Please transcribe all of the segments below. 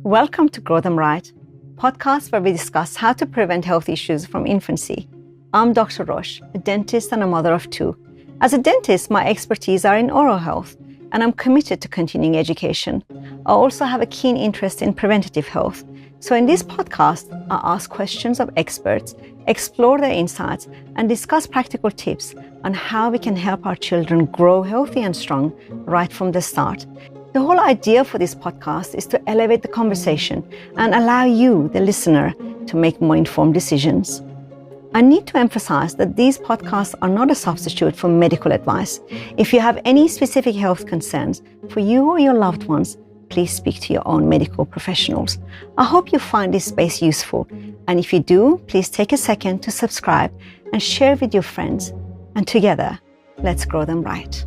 Welcome to Grow Them Right, podcast where we discuss how to prevent health issues from infancy. I'm Dr. Roche, a dentist and a mother of two. As a dentist, my expertise are in oral health, and I'm committed to continuing education. I also have a keen interest in preventative health. So in this podcast, I ask questions of experts, explore their insights, and discuss practical tips on how we can help our children grow healthy and strong right from the start. The whole idea for this podcast is to elevate the conversation and allow you, the listener, to make more informed decisions. I need to emphasize that these podcasts are not a substitute for medical advice. If you have any specific health concerns for you or your loved ones, please speak to your own medical professionals. I hope you find this space useful. And if you do, please take a second to subscribe and share with your friends. And together, let's grow them right.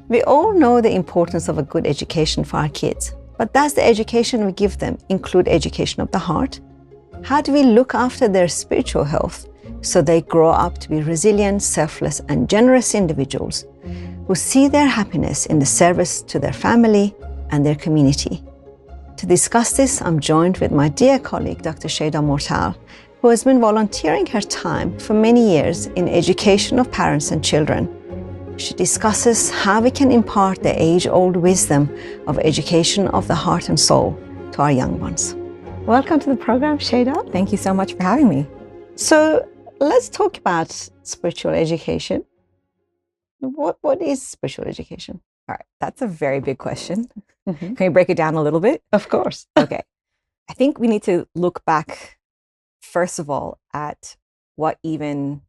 We all know the importance of a good education for our kids, but does the education we give them include education of the heart? How do we look after their spiritual health so they grow up to be resilient, selfless, and generous individuals who see their happiness in the service to their family and their community? To discuss this, I'm joined with my dear colleague, Dr. Shayda Mortal, who has been volunteering her time for many years in education of parents and children. She discusses how we can impart the age-old wisdom of education of the heart and soul to our young ones. Welcome to the program, Shayda. Thank you so much for having me. So let's talk about spiritual education. What is spiritual education? All right, that's a very big question. Can we break it down a little bit? Of course. Okay. I think we need to look back, first of all, at what even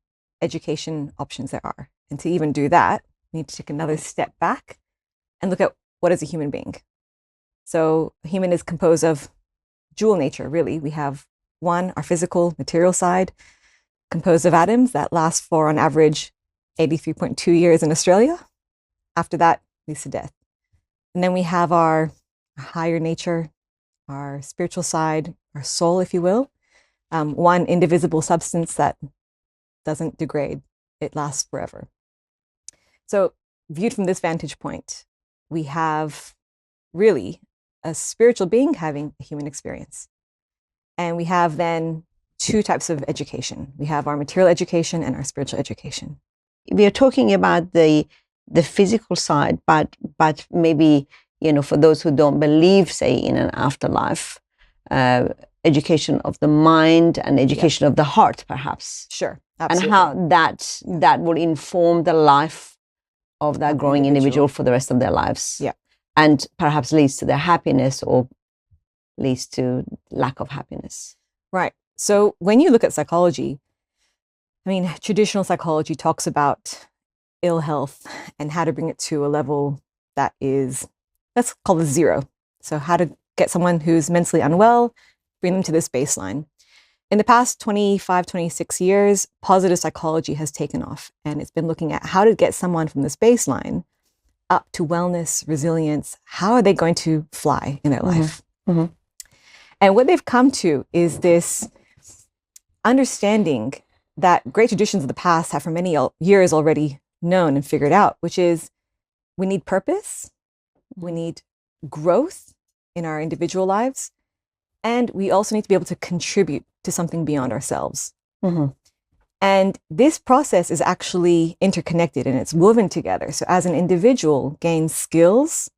education options there are. And to even do that, we need to take another step back and look at what is a human being. So a human is composed of dual nature, really. We have one, our physical material side, composed of atoms that last for, on average, 83.2 years in Australia. After that, leads to death. And then we have our higher nature, our spiritual side, our soul, if you will. One indivisible substance that doesn't degrade. It lasts forever. So viewed from this vantage point, we have really a spiritual being having a human experience. And we have then two types of education. We have our material education and our spiritual education. We are talking about the physical side, but maybe, for those who don't believe, say, in an afterlife, education of the mind and education of the heart, perhaps. Sure, absolutely. And how that will inform the life of that growing individual for the rest of their lives. Yeah. And perhaps leads to their happiness or leads to lack of happiness. Right. So when you look at psychology, traditional psychology talks about ill health and how to bring it to a level that is, let's call it zero. So how to get someone who's mentally unwell, bring them to this baseline. In the past 25, 26 years, positive psychology has taken off, and it's been looking at how to get someone from this baseline up to wellness, resilience. How are they going to fly in their life? Mm-hmm. And what they've come to is this understanding that great traditions of the past have for many years already known and figured out, which is we need purpose, we need growth in our individual lives, and we also need to be able to contribute to something beyond ourselves. Mm-hmm. And this process is actually interconnected and it's woven together. So as an individual gains skills,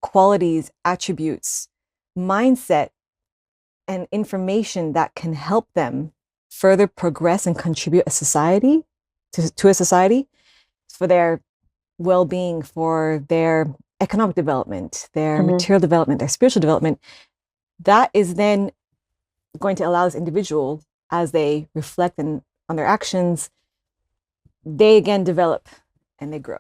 qualities, attributes, mindset, and information that can help them further progress and contribute to a society for their well-being, for their economic development, their material development, their spiritual development, that is then going to allow this individual, as they reflect on their actions, they again develop and they grow.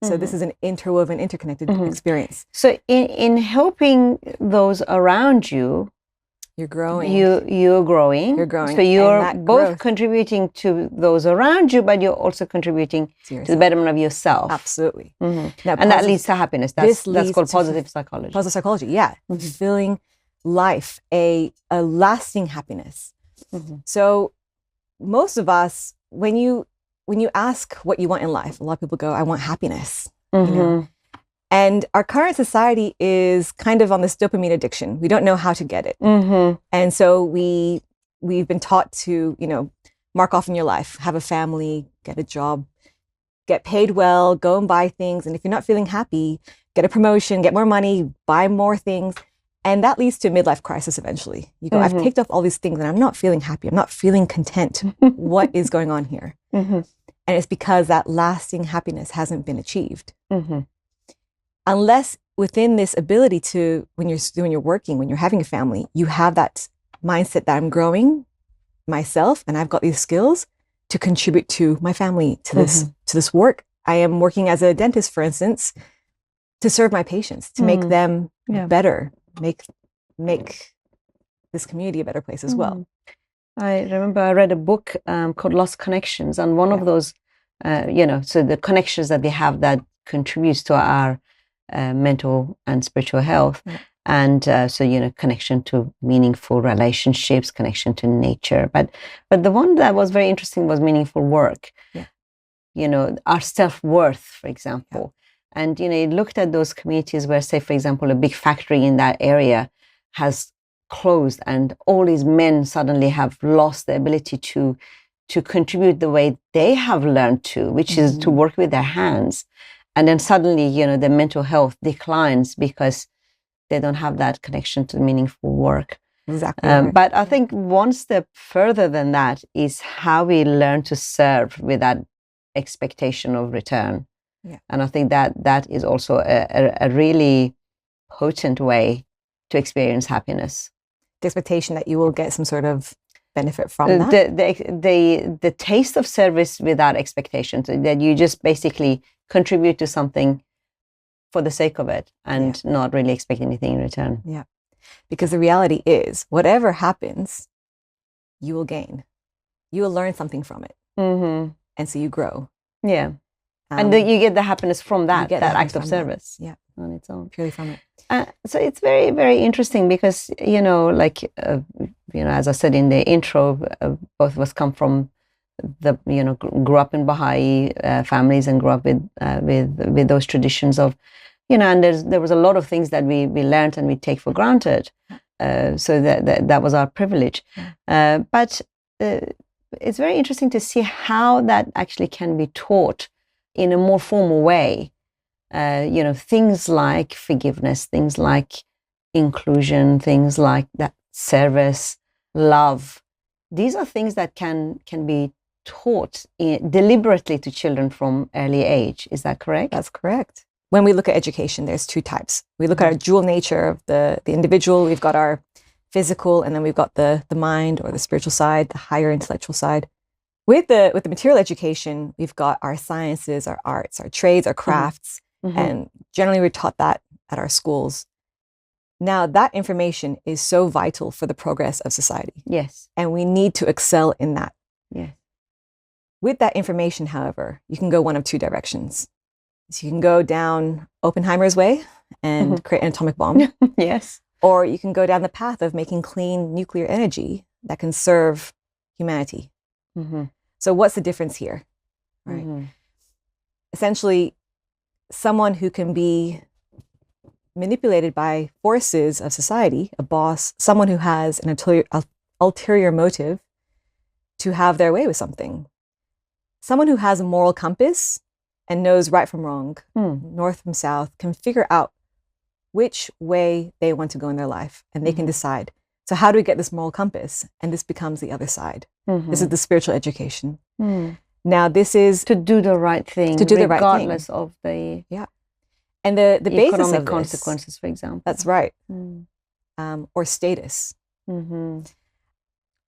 So this is an interwoven, interconnected experience. So in helping those around you, you're growing. You're growing. You're growing. So you're both contributing to those around you, but you're also contributing to the betterment of yourself. Absolutely. And that leads to happiness. That's called positive psychology. Positive psychology, yeah. Fulfilling life, a lasting happiness. So most of us, when you ask what you want in life, a lot of people go, I want happiness. And our current society is kind of on this dopamine addiction. We don't know how to get it. And so we've been taught to, mark off in your life, have a family, get a job, get paid well, go and buy things. And if you're not feeling happy, get a promotion, get more money, buy more things. And that leads to a midlife crisis eventually. You go, I've ticked off all these things and I'm not feeling happy. I'm not feeling content. What is going on here? And it's because that lasting happiness hasn't been achieved. Unless within this ability to, when you're working, when you're having a family, you have that mindset that I'm growing myself and I've got these skills to contribute to my family, to this work. I am working as a dentist, for instance, to serve my patients, to make them better, make this community a better place as well. I remember I read a book called Lost Connections, and one of those, so the connections that we have that contributes to our mental and spiritual health. And connection to meaningful relationships, connection to nature. But the one that was very interesting was meaningful work. Our self-worth, for example. And, it looked at those communities where, say, for example, a big factory in that area has closed and all these men suddenly have lost the ability to contribute the way they have learned to, which is to work with their hands. And then suddenly, their mental health declines because they don't have that connection to meaningful work. Exactly. Right. But I think one step further than that is how we learn to serve with that expectation of return. And I think that is also a really potent way to experience happiness. The expectation that you will get some sort of benefit from that. The taste of service without expectation, so that you just basically contribute to something for the sake of it and not really expect anything in return. Yeah. Because the reality is, whatever happens, you will gain. You will learn something from it. And so you grow. Yeah. And you get the happiness from that act of service. Yeah. On its own. Purely from it. So it's very, very interesting because, as I said in the intro, both of us come from grew up in Baha'i families and grew up with those traditions of, and there was a lot of things that we learned and we take for granted. So that was our privilege. But it's very interesting to see how that actually can be taught in a more formal way. Things like forgiveness, things like inclusion, things like that service, love. These are things that can be taught deliberately to children from early age. Is that correct? That's correct. When we look at education, there's two types. We look at our dual nature of the individual. We've got our physical, and then we've got the mind or the spiritual side, the higher intellectual side. With the material education, we've got our sciences, our arts, our trades, our crafts, and generally we're taught that at our schools. Now, that information is so vital for the progress of society. Yes. And we need to excel in that. Yes. With that information, however, you can go one of two directions. So you can go down Oppenheimer's way and create an atomic bomb. Yes. Or you can go down the path of making clean nuclear energy that can serve humanity. So what's the difference here? Right. Essentially, someone who can be manipulated by forces of society, a boss, someone who has an ulterior motive to have their way with something. Someone who has a moral compass and knows right from wrong, north from south, can figure out which way they want to go in their life, and they can decide. So how do we get this moral compass? And this becomes the other side. This is the spiritual education. Now, this is to do the right thing, to do the right thing, regardless of the and the basis economic of consequences, for example. That's right. Or status.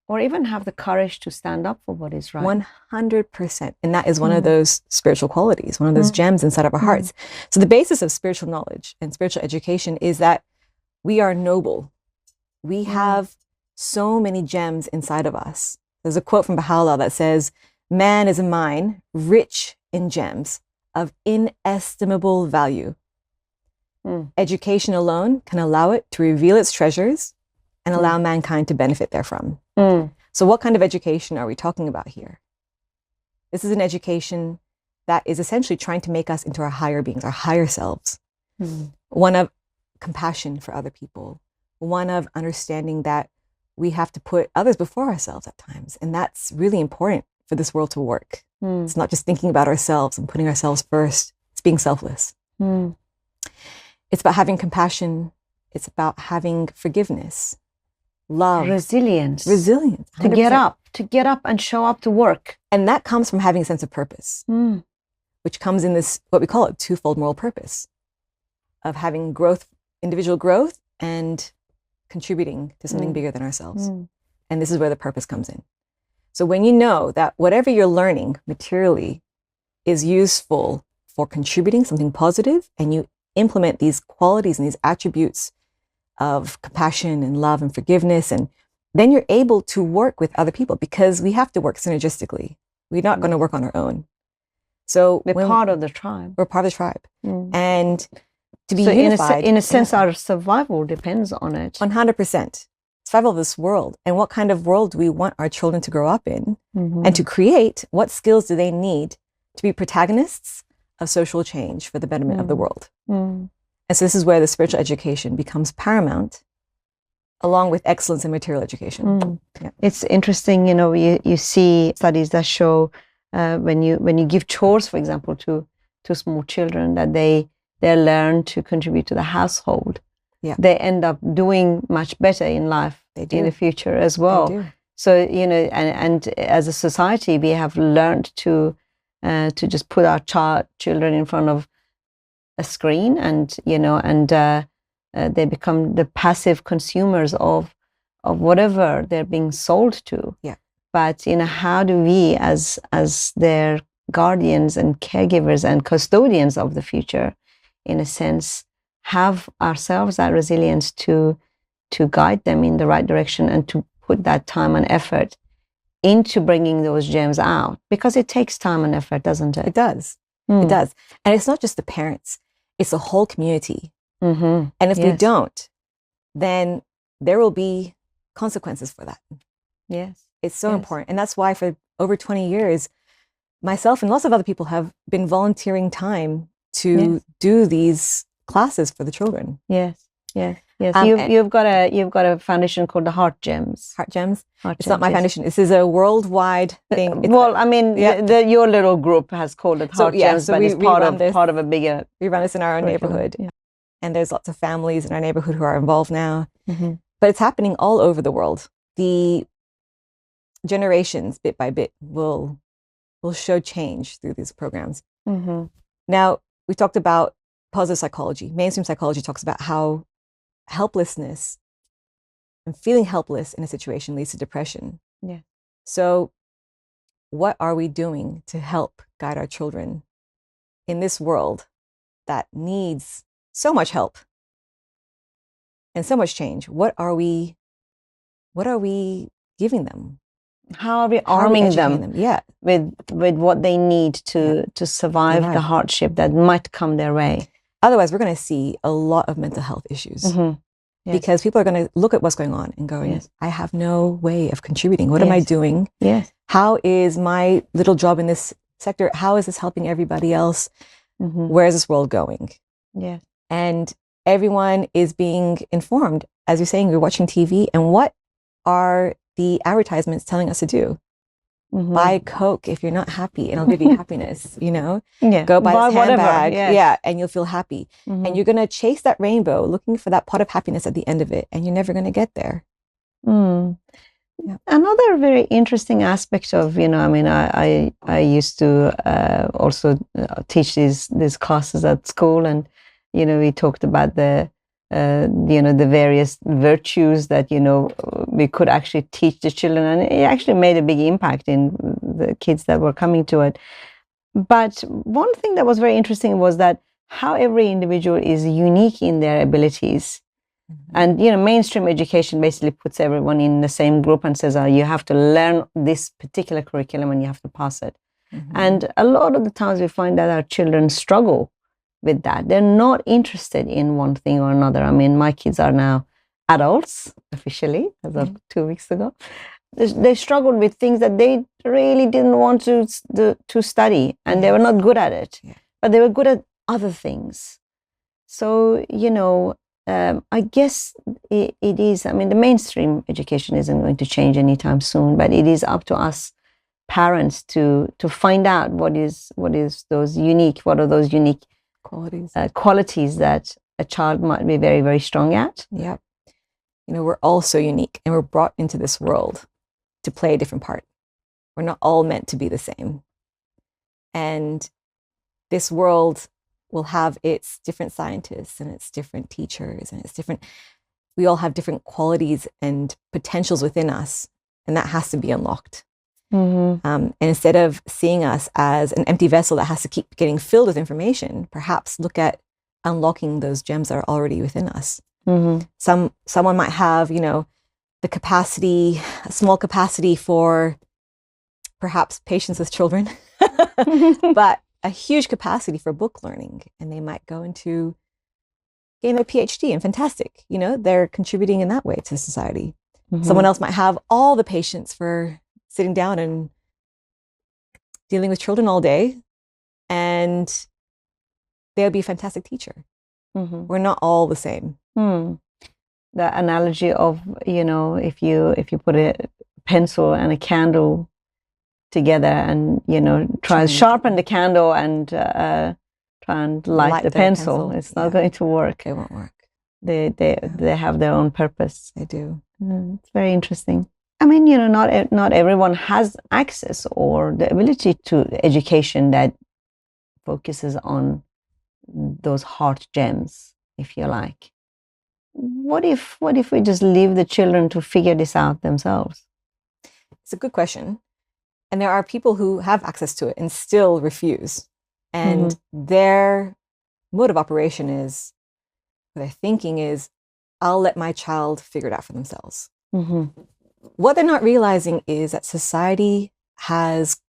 Or even have the courage to stand up for what is right. 100%. And that is one of those spiritual qualities, one of those gems inside of our hearts. So the basis of spiritual knowledge and spiritual education is that we are noble. We have so many gems inside of us. There's a quote from Baha'u'llah that says, "Man is a mine rich in gems of inestimable value. Education alone can allow it to reveal its treasures and allow mankind to benefit therefrom." So what kind of education are we talking about here? This is an education that is essentially trying to make us into our higher beings, our higher selves. one of compassion for other people, one of understanding that we have to put others before ourselves at times. And that's really important for this world to work. It's not just thinking about ourselves and putting ourselves first. It's being selfless. It's about having compassion. It's about having forgiveness, love, resilience, 100%. to get up and show up to work. And that comes from having a sense of purpose, which comes in this, what we call it, twofold moral purpose of having growth, individual growth, and contributing to something bigger than ourselves. And this is where the purpose comes in. So when you know that whatever you're learning materially is useful for contributing something positive, and you implement these qualities and these attributes of compassion and love and forgiveness, and then you're able to work with other people, because we have to work synergistically. We're not going to work on our own. So we're part of the tribe. We're part of the tribe. And to be so unified. In a sense, our survival depends on it. 100%. Survival of this world. And what kind of world do we want our children to grow up in? And to create, what skills do they need to be protagonists of social change for the betterment of the world? And so this is where the spiritual education becomes paramount, along with excellence in material education. It's interesting, you see studies that show when you give chores, for example, to small children, that they learn to contribute to the household. They end up doing much better in life in the future as well. So, and as a society, we have learned to just put our children in front of a screen, and they become the passive consumers of whatever they're being sold to. But how do we, as their guardians and caregivers and custodians of the future, in a sense, have ourselves that resilience to guide them in the right direction, and to put that time and effort into bringing those gems out? Because it takes time and effort, doesn't it? It does. It does. And it's not just the parents, it's the whole community. And if we don't, then there will be consequences for that. It's so important. And that's why for over 20 years, myself and lots of other people have been volunteering time to do these classes for the children. You've got a foundation called the Heart Gems. It's not my foundation. This is a worldwide thing. Your little group has called it Heart Gems, but it's part of a bigger. We run this in our own neighborhood, and there's lots of families in our neighborhood who are involved now. But it's happening all over the world. The generations, bit by bit, will show change through these programs. Now, we talked about positive psychology. Mainstream psychology talks about how helplessness and feeling helpless in a situation leads to depression. So what are we doing to help guide our children in this world that needs so much help and so much change? What are we giving them? How are we arming them? With what they need to survive the hardship that might come their way? Otherwise, we're going to see a lot of mental health issues, because people are going to look at what's going on and going, I have no way of contributing. What am I doing? How is my little job in this sector, how is this helping everybody else? Where is this world going? And everyone is being informed. As you're saying, you're watching TV, and what are the advertisements telling us to do? Buy Coke if you're not happy, and I'll give you happiness, Go buy this handbag, and you'll feel happy. And you're going to chase that rainbow, looking for that pot of happiness at the end of it, and you're never going to get there. Another very interesting aspect of, I used to also teach these classes at school, and, we talked about the various virtues that, we could actually teach the children, and it actually made a big impact in the kids that were coming to it. But one thing that was very interesting was that how every individual is unique in their abilities. And, mainstream education basically puts everyone in the same group and says, you have to learn this particular curriculum and you have to pass it. And a lot of the times we find that our children struggle with that. They're not interested in one thing or another. My kids are now adults, officially, as of 2 weeks ago. They struggled with things that they really didn't want to study, and they were not good at it. But they were good at other things. So, I guess it is, I mean, the mainstream education isn't going to change anytime soon, but it is up to us parents to find out what are those unique qualities that a child might be very, very strong at. Yep. We're all so unique, and we're brought into this world to play a different part. We're not all meant to be the same. And this world will have its different scientists and its different teachers and we all have different qualities and potentials within us, and that has to be unlocked. And instead of seeing us as an empty vessel that has to keep getting filled with information, perhaps look at unlocking those gems that are already within us. Someone might have, the capacity, a small capacity for perhaps patience with children, but a huge capacity for book learning. And they might go into getting their PhD, and fantastic, they're contributing in that way to society. Someone else might have all the patience for sitting down and dealing with children all day, and they'll be a fantastic teacher. We're not all the same. The analogy of, if you put a pencil and a candle together and, try to sharpen the candle and try and light the pencil, it's not going to work. It won't work. They have their own purpose. They do. It's very interesting. I mean, not everyone has access or the ability to education that focuses on those heart gems, if you like. What if we just leave the children to figure this out themselves? It's a good question. And there are people who have access to it and still refuse. And their mode of operation is, their thinking is, I'll let my child figure it out for themselves. What they're not realizing is that society has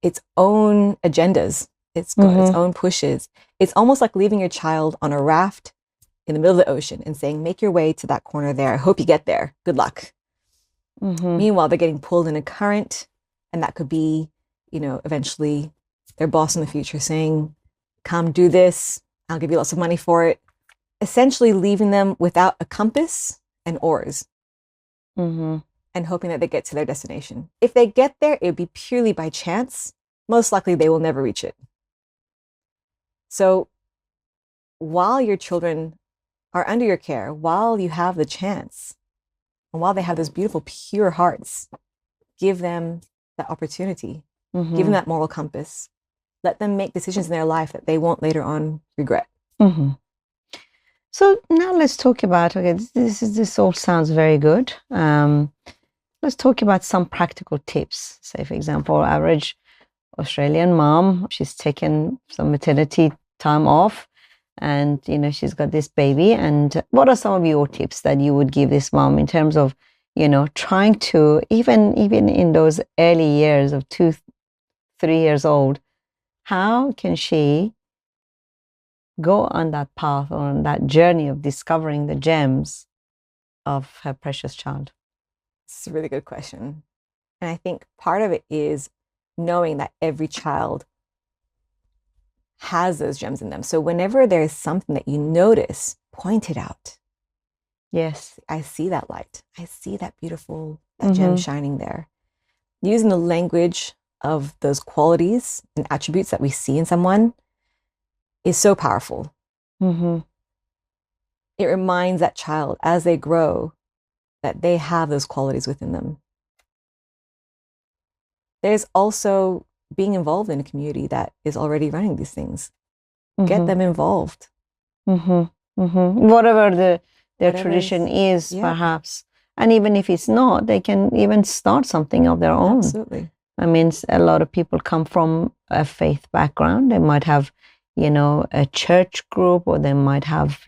its own agendas. It's got its own pushes. It's almost like leaving your child on a raft in the middle of the ocean and saying, make your way to that corner there. I hope you get there. Good luck. Meanwhile, they're getting pulled in a current, and that could be, eventually their boss in the future saying, come do this. I'll give you lots of money for it. Essentially leaving them without a compass and oars. And hoping that they get to their destination. If they get there, it would be purely by chance. Most likely they will never reach it. So while your children are under your care, while you have the chance, and while they have those beautiful, pure hearts, give them that opportunity, give them that moral compass, let them make decisions in their life that they won't later on regret. So now let's talk about, this all sounds very good. Let's talk about some practical tips. Say, for example, average Australian mom, she's taken some maternity time off, and she's got this baby. And what are some of your tips that you would give this mom in terms of trying to, even in those early years of 2-3 years old, how can she go on that path or on that journey of discovering the gems of her precious child? It's a really good question. And I think part of it is knowing that every child has those gems in them. So whenever there is something that you notice, point it out. Yes. I see that light. I see that beautiful, that gem shining there. Using the language of those qualities and attributes that we see in someone is so powerful. It reminds that child as they grow that they have those qualities within them. There's also being involved in a community that is already running these things. Get them involved. Whatever their tradition is, perhaps. And even if it's not, they can even start something of their own. Absolutely. I mean, a lot of people come from a faith background. They might have, a church group, or they might have,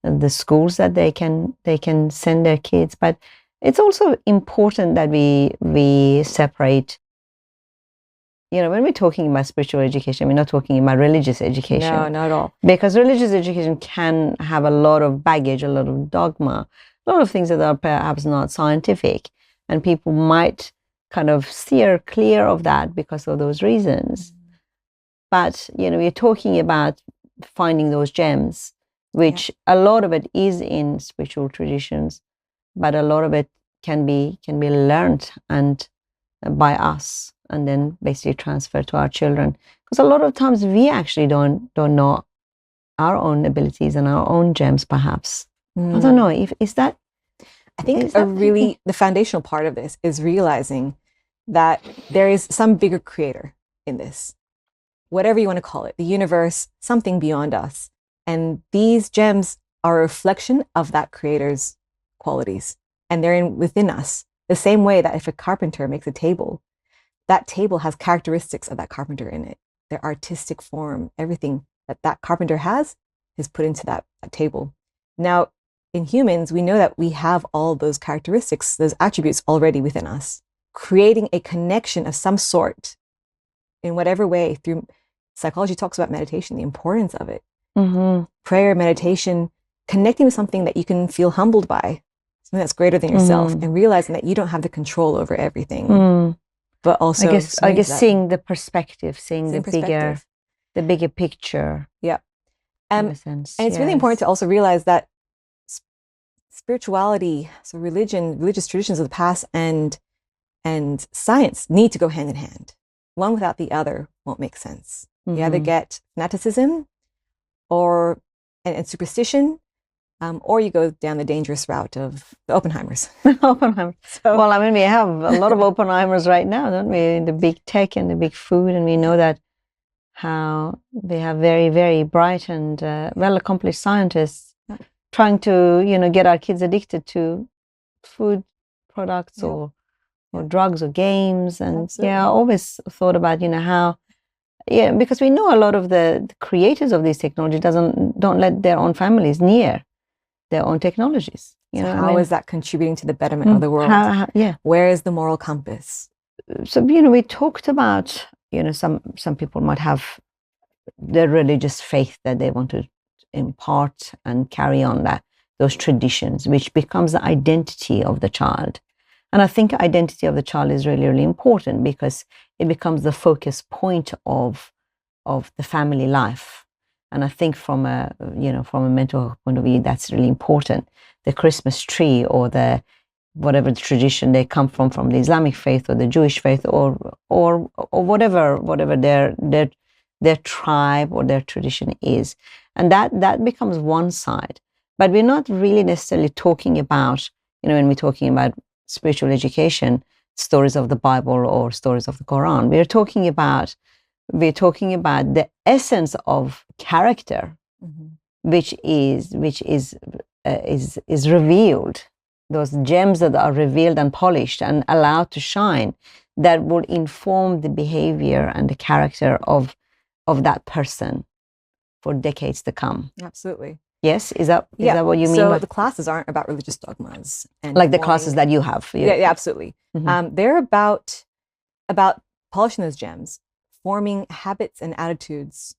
the schools that they can send their kids. But it's also important that we separate. When we're talking about spiritual education, we're not talking about religious education. No, not at all. Because religious education can have a lot of baggage, a lot of dogma, a lot of things that are perhaps not scientific. And people might kind of steer clear of that because of those reasons. But, we're talking about finding those gems which a lot of it is in spiritual traditions, but a lot of it can be learned and by us, and then basically transferred to our children. Because a lot of times we actually don't know our own abilities and our own gems, perhaps. I don't know if is that. I think the foundational part of this is realizing that there is some bigger creator in this, whatever you want to call it, the universe, something beyond us. And these gems are a reflection of that creator's qualities. And they're within us. The same way that if a carpenter makes a table, that table has characteristics of that carpenter in it. Their artistic form, everything that carpenter has is put into that table. Now, in humans, we know that we have all those characteristics, those attributes already within us. Creating a connection of some sort in whatever way, through psychology talks about meditation, the importance of it. Prayer, meditation, connecting with something that you can feel humbled by, something that's greater than yourself, and realizing that you don't have the control over everything. But also, I guess seeing the perspective, seeing the bigger picture. Yeah. In a sense. And it's really important to also realize that spirituality, so religious traditions of the past and science need to go hand in hand. One without the other won't make sense. You either get fanaticism and superstition, or you go down the dangerous route of the Oppenheimers. Well, I mean, we have a lot of Oppenheimers right now, don't we? In the big tech and the big food, and we know that how they have very, very bright and well-accomplished scientists trying to, get our kids addicted to food products or drugs or games. And I always thought about, how, because we know a lot of the creators of these technology don't let their own families near their own technologies. How is that contributing to the betterment of the world? Where is the moral compass? So, we talked about, some people might have their religious faith that they want to impart and carry on those traditions, which becomes the identity of the child. And I think identity of the child is really, really important because it becomes the focus point of the family life. And I think from a mental health point of view, that's really important. The Christmas tree or whatever the tradition they come from the Islamic faith or the Jewish faith or whatever their tribe or their tradition is. And that becomes one side. But we're not really necessarily talking about, when we're talking about spiritual education, stories of the Bible or stories of the Quran. We're talking about the essence of character, which is revealed. Those gems that are revealed and polished and allowed to shine, that will inform the behavior and the character of that person for decades to come. Absolutely. Yes, is that what you mean? So the classes aren't about religious dogmas, and like the classes that you have. Yeah, absolutely. They're about polishing those gems, forming habits and attitudes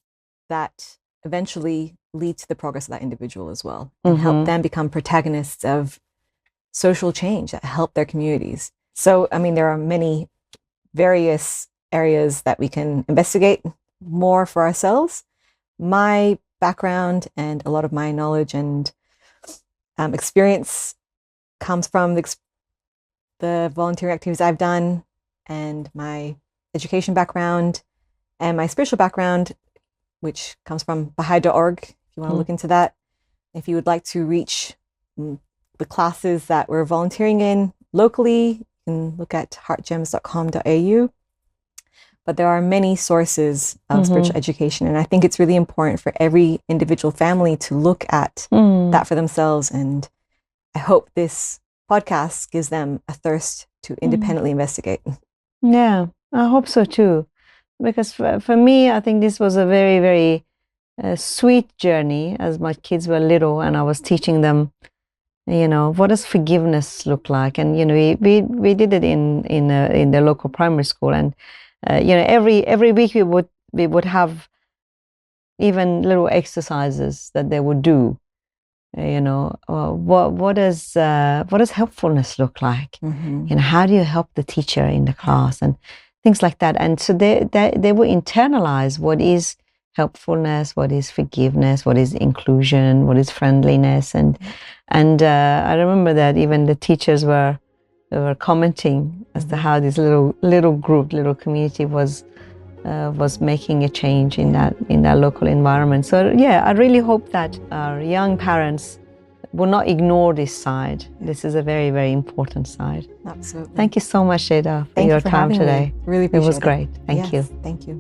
that eventually lead to the progress of that individual as well, and help them become protagonists of social change that help their communities. So, I mean, there are many various areas that we can investigate more for ourselves. My background and a lot of my knowledge and experience comes from the volunteering activities I've done, and my education background and my spiritual background, which comes from Baha'i.org, if you want to look into that. If you would like to reach the classes that we're volunteering in locally, you can look at heartgems.com.au. But there are many sources of spiritual education, and I think it's really important for every individual family to look at that for themselves. And I hope this podcast gives them a thirst to independently investigate. Yeah, I hope so too. Because for me, I think this was a very, very sweet journey as my kids were little, and I was teaching them, what does forgiveness look like? And, we did it in the local primary school. And, every week we would have even little exercises that they would do. What does helpfulness look like? How do you help the teacher in the class and things like that? And so they will internalize what is helpfulness, what is forgiveness, what is inclusion, what is friendliness, and I remember that even the teachers were commenting as to how this little group, little community was making a change in that local environment. So yeah, I really hope that our young parents will not ignore this side. This is a very, very important side. Absolutely. Thank you so much, Shayda, for Thank your you for time having today. me. Really appreciate it. It was great. Thank you. Thank you.